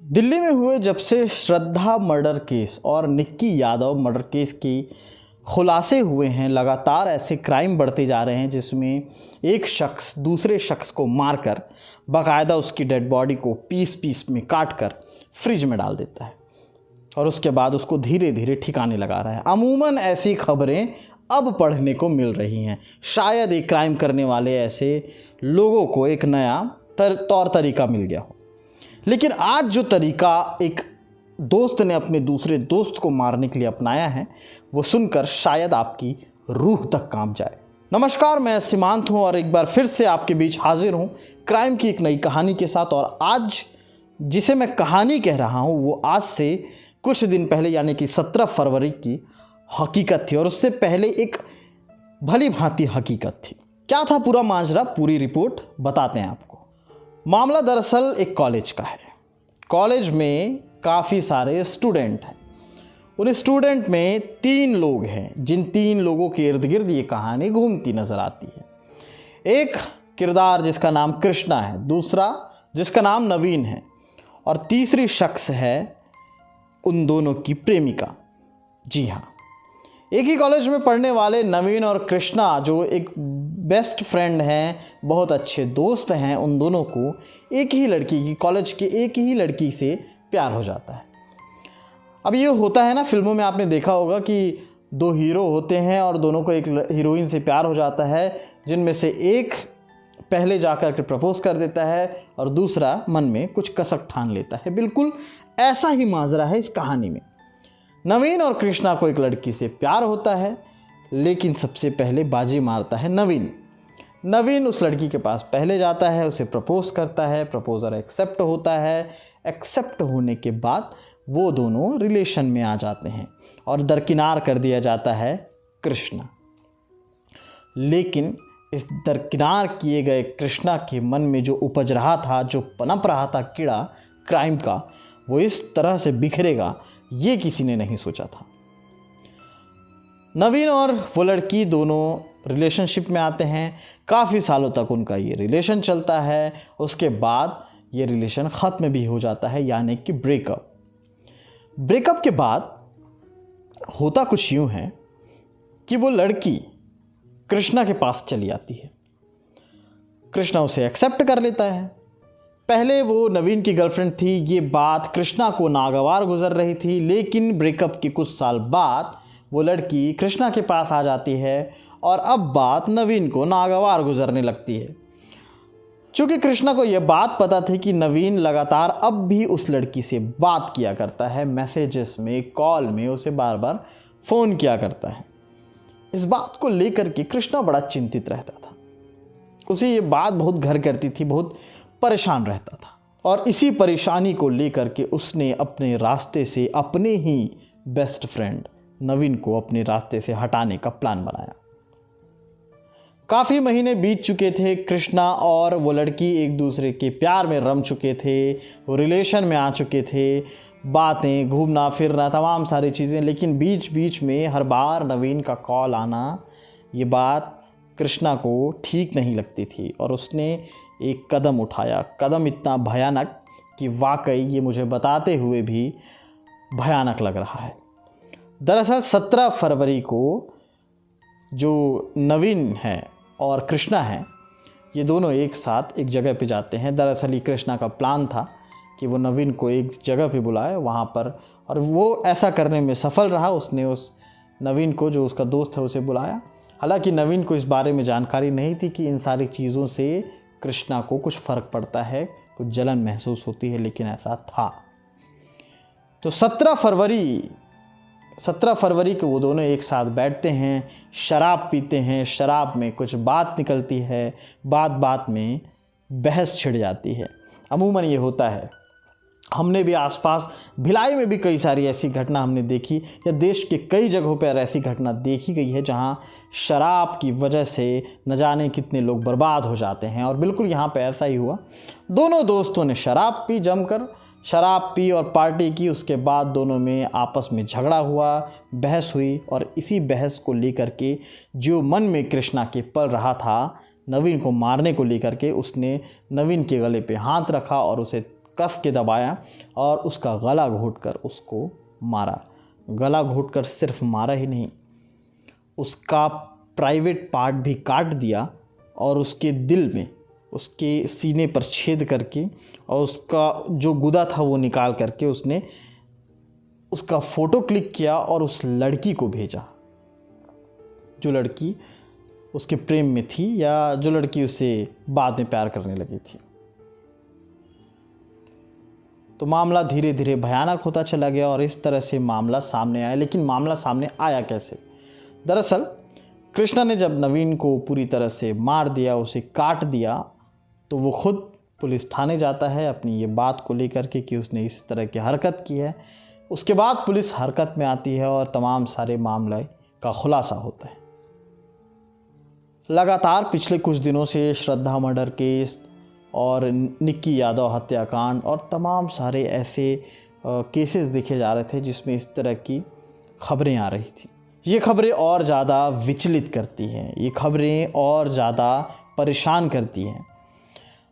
दिल्ली में हुए जब से श्रद्धा मर्डर केस और निक्की यादव मर्डर केस की खुलासे हुए हैं, लगातार ऐसे क्राइम बढ़ते जा रहे हैं जिसमें एक शख्स दूसरे शख्स को मारकर बाकायदा उसकी डेड बॉडी को पीस पीस में काट कर फ्रिज में डाल देता है और उसके बाद उसको धीरे धीरे ठिकाने लगा रहा है। अमूमन ऐसी खबरें अब पढ़ने को मिल रही हैं। शायद एक क्राइम करने वाले ऐसे लोगों को एक नया तौर तरीका मिल गया हो, लेकिन आज जो तरीका एक दोस्त ने अपने दूसरे दोस्त को मारने के लिए अपनाया है वो सुनकर शायद आपकी रूह तक कांप जाए। नमस्कार, मैं सीमांत हूं और एक बार फिर से आपके बीच हाजिर हूं क्राइम की एक नई कहानी के साथ। और आज जिसे मैं कहानी कह रहा हूं वो आज से कुछ दिन पहले यानी कि 17 फरवरी की हकीकत थी और उससे पहले एक भली भांति हकीकत थी। क्या था पूरा माजरा, पूरी रिपोर्ट बताते हैं आपको। मामला दरअसल एक कॉलेज का है। कॉलेज में काफ़ी सारे स्टूडेंट हैं। उन स्टूडेंट में 3 लोग हैं जिन 3 लोगों के इर्द गिर्द ये कहानी घूमती नज़र आती है। एक किरदार जिसका नाम कृष्णा है, दूसरा जिसका नाम नवीन है और तीसरी शख्स है उन दोनों की प्रेमिका। जी हाँ, एक ही कॉलेज में पढ़ने वाले नवीन और कृष्णा जो एक बेस्ट फ्रेंड हैं, बहुत अच्छे दोस्त हैं, उन दोनों को एक ही लड़की की, कॉलेज के एक ही लड़की से प्यार हो जाता है। अब ये होता है ना, फिल्मों में आपने देखा होगा कि 2 हीरो होते हैं और दोनों को एक हीरोइन से प्यार हो जाता है, जिनमें से एक पहले जाकर के प्रपोज कर देता है और दूसरा मन में कुछ कसक ठान लेता है। बिल्कुल ऐसा ही माजरा है इस कहानी में। नवीन और कृष्णा को एक लड़की से प्यार होता है, लेकिन सबसे पहले बाजी मारता है नवीन। नवीन उस लड़की के पास पहले जाता है, उसे प्रपोज करता है, प्रपोजल एक्सेप्ट होता है। एक्सेप्ट होने के बाद वो दोनों रिलेशन में आ जाते हैं और दरकिनार कर दिया जाता है कृष्णा। लेकिन इस दरकिनार किए गए कृष्णा के मन में जो उपज रहा था, जो पनप रहा था कीड़ा क्राइम का, वो इस तरह से बिखरेगा ये किसी ने नहीं सोचा था। नवीन और वो लड़की दोनों रिलेशनशिप में आते हैं। काफ़ी सालों तक उनका ये रिलेशन चलता है। उसके बाद ये रिलेशन ख़त्म भी हो जाता है, यानी कि ब्रेकअप के बाद होता कुछ यूँ है कि वो लड़की कृष्णा के पास चली आती है। कृष्णा उसे एक्सेप्ट कर लेता है। पहले वो नवीन की गर्लफ्रेंड थी, ये बात कृष्णा को नागवार गुजर रही थी, लेकिन ब्रेकअप के कुछ साल बाद वो लड़की कृष्णा के पास आ जाती है और अब बात नवीन को नागवार गुजरने लगती है। चूँकि कृष्णा को यह बात पता थी कि नवीन लगातार अब भी उस लड़की से बात किया करता है, मैसेजेस में, कॉल में उसे बार बार फ़ोन किया करता है। इस बात को लेकर के कृष्णा बड़ा चिंतित रहता था। उसे ये बात बहुत घर करती थी, बहुत परेशान रहता था और इसी परेशानी को लेकर के उसने अपने रास्ते से अपने ही बेस्ट फ्रेंड नवीन को अपने रास्ते से हटाने का प्लान बनाया। काफ़ी महीने बीत चुके थे। कृष्णा और वो लड़की एक दूसरे के प्यार में रम चुके थे, वो रिलेशन में आ चुके थे, बातें, घूमना फिरना, तमाम सारी चीज़ें। लेकिन बीच बीच में हर बार नवीन का कॉल आना, ये बात कृष्णा को ठीक नहीं लगती थी और उसने एक कदम उठाया। कदम इतना भयानक कि वाकई ये मुझे बताते हुए भी भयानक लग रहा है। दरअसल 17 फरवरी को जो नवीन है और कृष्णा है, ये दोनों एक साथ एक जगह पे जाते हैं। दरअसल ये कृष्णा का प्लान था कि वो नवीन को एक जगह पे बुलाए वहाँ पर, और वो ऐसा करने में सफल रहा। उसने उस नवीन को, जो उसका दोस्त है, उसे बुलाया। हालांकि नवीन को इस बारे में जानकारी नहीं थी कि इन सारी चीज़ों से कृष्णा को कुछ फ़र्क पड़ता है, कुछ जलन महसूस होती है, लेकिन ऐसा था। तो 17 फरवरी को वो दोनों एक साथ बैठते हैं, शराब पीते हैं। शराब में कुछ बात निकलती है, बात बात में बहस छिड़ जाती है। अमूमन ये होता है। हमने भी आसपास भिलाई में भी कई सारी ऐसी घटना हमने देखी, या देश के कई जगहों पर ऐसी घटना देखी गई है जहां शराब की वजह से न जाने कितने लोग बर्बाद हो जाते हैं। और बिल्कुल यहाँ पे ऐसा ही हुआ। दोनों दोस्तों ने शराब पी, जमकर शराब पी और पार्टी की। उसके बाद दोनों में आपस में झगड़ा हुआ, बहस हुई और इसी बहस को लेकर के जो मन में कृष्णा के पल रहा था, नवीन को मारने को लेकर के, उसने नवीन के गले पे हाथ रखा और उसे कस के दबाया और उसका गला घोंटकर उसको मारा। गला घोंटकर सिर्फ मारा ही नहीं, उसका प्राइवेट पार्ट भी काट दिया और उसके दिल में, उसके सीने पर छेद करके और उसका जो गुदा था वो निकाल करके उसने उसका फ़ोटो क्लिक किया और उस लड़की को भेजा, जो लड़की उसके प्रेम में थी या जो लड़की उसे बाद में प्यार करने लगी थी। तो मामला धीरे धीरे भयानक होता चला गया और इस तरह से मामला सामने आया। लेकिन मामला सामने आया कैसे? दरअसल कृष्णा ने जब नवीन को पूरी तरह से मार दिया, उसे काट दिया, तो वो खुद पुलिस थाने जाता है अपनी ये बात को लेकर के कि उसने इस तरह की हरकत की है। उसके बाद पुलिस हरकत में आती है और तमाम सारे मामले का खुलासा होता है। लगातार पिछले कुछ दिनों से श्रद्धा मर्डर केस और निक्की यादव हत्याकांड और तमाम सारे ऐसे केसेस देखे जा रहे थे जिसमें इस तरह की खबरें आ रही थी। ये खबरें और ज़्यादा विचलित करती हैं, ये खबरें और ज़्यादा परेशान करती हैं।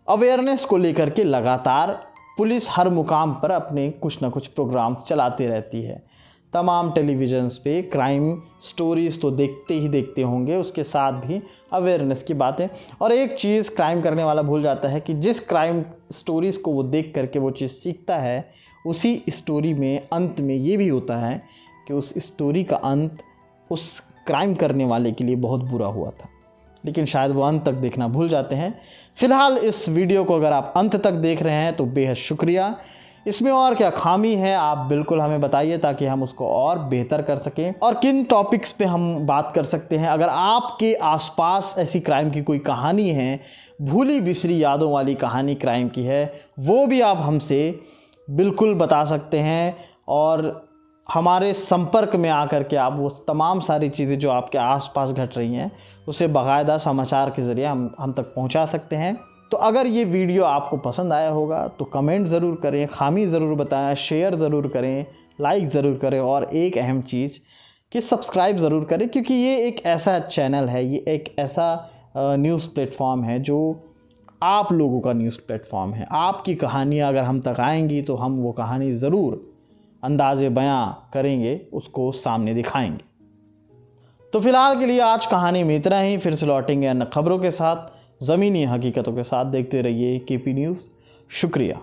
अवेयरनेस को लेकर के लगातार पुलिस हर मुकाम पर अपने कुछ ना कुछ प्रोग्राम्स चलाते रहती है। तमाम टेलीविज़न्स पे क्राइम स्टोरीज़ तो देखते ही देखते होंगे, उसके साथ भी अवेयरनेस की बातें। और एक चीज़ क्राइम करने वाला भूल जाता है कि जिस क्राइम स्टोरीज़ को वो देख करके वो चीज़ सीखता है, उसी स्टोरी में अंत में ये भी होता है कि उस स्टोरी का अंत उस क्राइम करने वाले के लिए बहुत बुरा हुआ था, लेकिन शायद वो अंत तक देखना भूल जाते हैं। फ़िलहाल इस वीडियो को अगर आप अंत तक देख रहे हैं तो बेहद शुक्रिया। इसमें और क्या खामी है आप बिल्कुल हमें बताइए ताकि हम उसको और बेहतर कर सकें और किन टॉपिक्स पे हम बात कर सकते हैं। अगर आपके आसपास ऐसी क्राइम की कोई कहानी है, भूली बिसरी यादों वाली कहानी क्राइम की है, वो भी आप हमसे बिल्कुल बता सकते हैं और हमारे संपर्क में आकर के आप वो तमाम सारी चीज़ें जो आपके आसपास घट रही हैं उसे बाकायदा समाचार के ज़रिए हम तक पहुंचा सकते हैं। तो अगर ये वीडियो आपको पसंद आया होगा तो कमेंट ज़रूर करें, खामी ज़रूर बताएं, शेयर ज़रूर करें, लाइक ज़रूर करें और एक अहम चीज़ कि सब्सक्राइब ज़रूर करें, क्योंकि ये एक ऐसा चैनल है, ये एक ऐसा न्यूज़ प्लेटफॉर्म है जो आप लोगों का न्यूज़ प्लेटफॉर्म है। आपकी कहानियाँ अगर हम तक आएंगी तो हम वो कहानी ज़रूर अंदाज़े बयां करेंगे, उसको सामने दिखाएंगे। तो फिलहाल के लिए आज कहानी में इतना ही। फिर से लौटेंगे अन्य खबरों के साथ, ज़मीनी हकीकतों के साथ। देखते रहिए KP न्यूज़। शुक्रिया।